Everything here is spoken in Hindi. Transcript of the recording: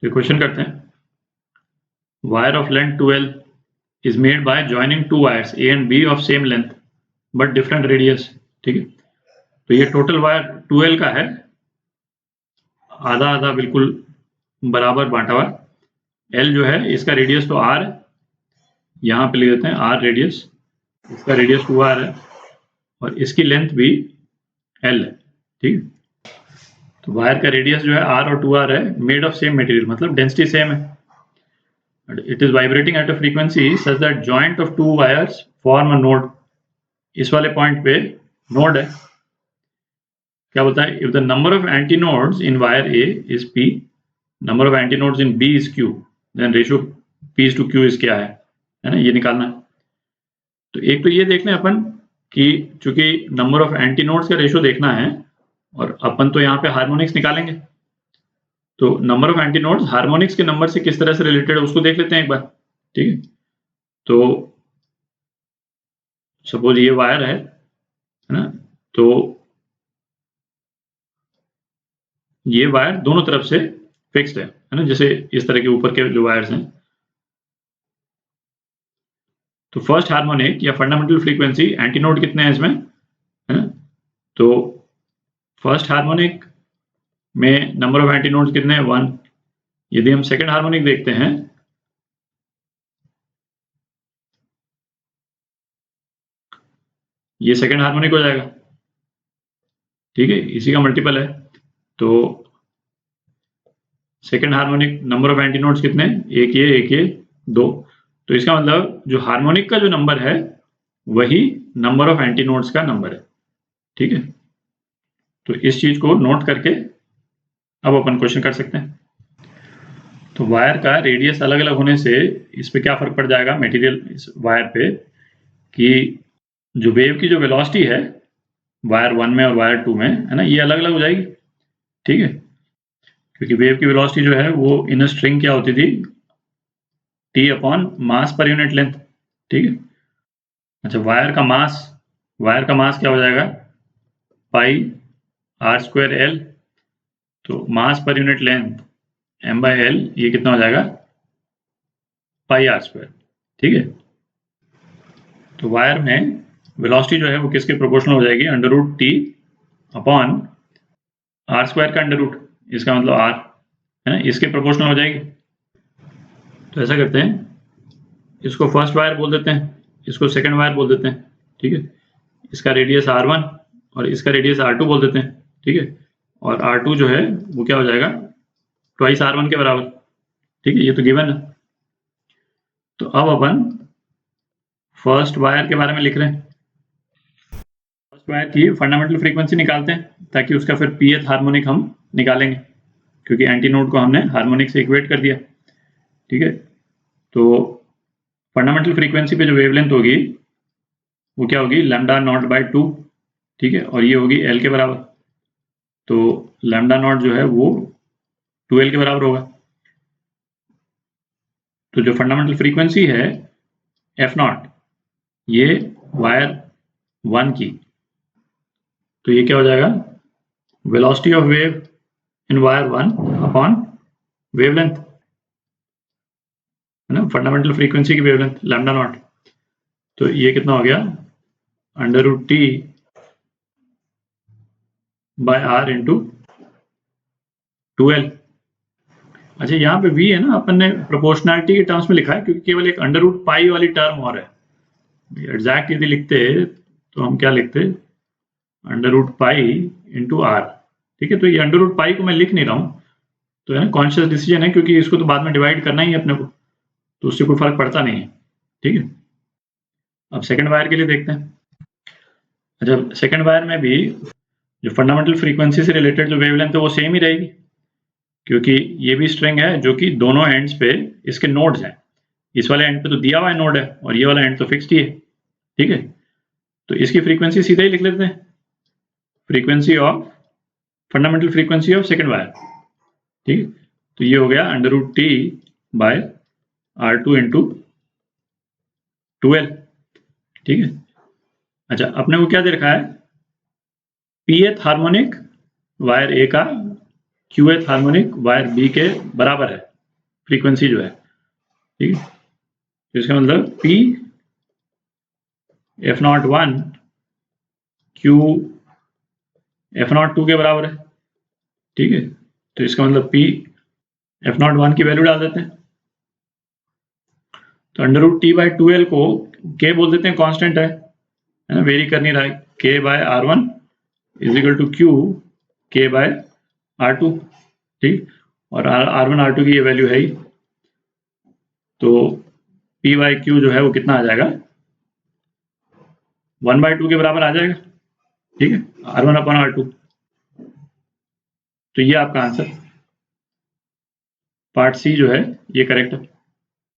तो क्वेश्चन करते हैं, wire of length 12 is made by joining two wires A and B of same length but different radius. ठीक है, तो ये टोटल वायर 12 का है, आधा आधा बिल्कुल बराबर बांटा हुआ। एल जो है इसका रेडियस तो आर है, यहाँ पे ले देते हैं आर रेडियस, इसका रेडियस 2r है और इसकी लेंथ भी एल है। ठीक है, तो वायर का रेडियस जो है आर और 2r है, मेड ऑफ सेम मटेरियल, मतलब डेंसिटी सेम है। It is vibrating at a frequency such that joint of two wires form a node. इस वाले पॉइंट पे नोड है, क्या बोलता है, if the number of antinodes in wire A is P, number of antinodes in B is Q, then ratio P is to Q is क्या है ना, ये निकालना है। तो एक तो ये देखना है अपन कि चूंकि नंबर ऑफ एंटी नोड्स का रेशियो देखना है और अपन तो यहाँ पे हार्मोनिक्स निकालेंगे, तो number of anti nodes harmonics के नंबर से किस तरह से रिलेटेड है उसको देख लेते हैं एक बार। ठीक है, तो सपोज ये वायर है ना, तो ये वायर दोनों तरफ से फिक्स्ड है ना, जैसे इस तरह के ऊपर के जो वायर्स हैं। तो फर्स्ट हार्मोनिक या फंडामेंटल फ्रीक्वेंसी, एंटी नोड कितने हैं इसमें, है ना, तो फर्स्ट हार्मोनिक में नंबर ऑफ एंटी नोड्स कितने हैं, 1। यदि हम सेकेंड हार्मोनिक देखते हैं, ये सेकेंड हार्मोनिक हो जाएगा। ठीक है, इसी का मल्टीपल है। तो second harmonic number of anti nodes कितने, एक ये 2। तो इसका मतलब जो हार्मोनिक का जो नंबर है वही नंबर ऑफ एंटी नोड्स का नंबर है। ठीक है, तो इस चीज को नोट करके अब अपन क्वेश्चन कर सकते हैं। तो वायर का रेडियस अलग अलग होने से इस पे क्या फर्क पड़ जाएगा मटेरियल इस वायर पे, कि जो वेव की जो वेलोसिटी है वायर 1 में और वायर 2 में, है ना, ये अलग अलग हो जाएगी। ठीक है, क्योंकि वेव की वेलोसिटी जो है वो इन अ स्ट्रिंग क्या होती थी, टी अपॉन मास पर यूनिट लेंथ। ठीक है, अच्छा वायर का मास क्या हो जाएगा, पाई आर स्क्वायर एल, तो मास पर unit length m by L, ये कितना हो जाएगा, पाई आर स्क्वायर। ठीक है, तो वायर में वेलोसिटी जो है वो किसके प्रोपोर्शनल हो जाएगी, under root T upon R square का अंडर रूट, इसका मतलब आर, है ना, इसके प्रोपोर्शनल हो जाएगी। तो ऐसा करते हैं, इसको फर्स्ट वायर बोल देते हैं, इसको सेकंड वायर बोल देते हैं। ठीक है, इसका रेडियस r1 और इसका रेडियस r2 बोल देते हैं। ठीक है, और r2 जो है वो क्या हो जाएगा, ट्वाइस r1 के बराबर। ठीक है, ये तो गिवन है। तो अब अपन फर्स्ट वायर के बारे में लिख रहे हैं। फर्स्ट वायर की फंडामेंटल फ्रीक्वेंसी निकालते हैं ताकि उसका फिर pth हार्मोनिक हम निकालेंगे, क्योंकि एंटी नोड को हमने हार्मोनिक से इक्वेट कर दिया। ठीक है, तो फंडामेंटल फ्रीक्वेंसी पे जो वेवलेंथ होगी वो क्या होगी, लैम्डा नॉट बाय 2। ठीक है, और ये होगी एल के बराबर, तो लैम्डा नॉट जो है वो 2l के बराबर होगा। तो जो फंडामेंटल फ्रीक्वेंसी है f0, ये वायर 1 की, तो ये क्या हो जाएगा, velocity of wave in wire 1 upon wavelength, है ना, फंडामेंटल फ्रीक्वेंसी की वेवलेंथ लैम्डा नॉट। तो ये कितना हो गया, under root T by R into 2l। अच्छा यहाँ पे v है ना, अपन ने प्रोपोर्शनैलिटी के टर्म्स में लिखा है क्योंकि केवल एक अंडर रूट पाई वाली टर्म और है। एग्जैक्ट यदि लिखते तो हम क्या लिखते, under root pi into R. ठीक है, तो ये अंडर रूट पाई को मैं लिख नहीं रहा हूँ, तो है ना कॉन्शियस डिसीजन है, क्योंकि इसको तो बाद में डिवाइड करना ही है अपने को, तो उससे कोई फर्क पड़ता नहीं है। ठीक है, अब सेकंड वायर के लिए देखते हैं। अच्छा सेकंड वायर में भी जो फंडामेंटल फ्रीक्वेंसी से रिलेटेड जो वेवलेंथ है वो सेम ही रहेगी, क्योंकि ये भी स्ट्रिंग है जो कि दोनों एंड्स पे इसके नोड्स हैं। इस वाले एंड पे तो दिया हुआ है नोड है और ये वाला एंड तो फिक्स्ड ही है। ठीक है, तो इसकी फ्रीक्वेंसी सीधा ही लिख लेते हैं, frequency of fundamental frequency of second wire. ठीक है, तो ये हो गया under root T by r2 into 2l। ठीक है, अच्छा अपने को क्या दे रखा है, pth हार्मोनिक वायर ए का qth हार्मोनिक वायर बी के बराबर है। फ्रीक्वेंसी जो है, ठीक है। तो इसका मतलब P F01 Q F02 के बराबर है, ठीक है। तो इसका मतलब P F01 की वैल्यू डाल देते हैं, तो √T/2L को K बोल देते हैं, कांस्टेंट है ना, वेरी कर नहीं रहा है। K/R1 is equal to Q K/R2, ठीक। और R1 R2 की ये वैल्यू है ही, तो P/Q जो है वो कितना आ जाएगा, 1/2 के बराबर आ जाएगा, ठीक है, R1/R2। तो ये आपका आंसर पार्ट सी जो है ये करेक्ट है।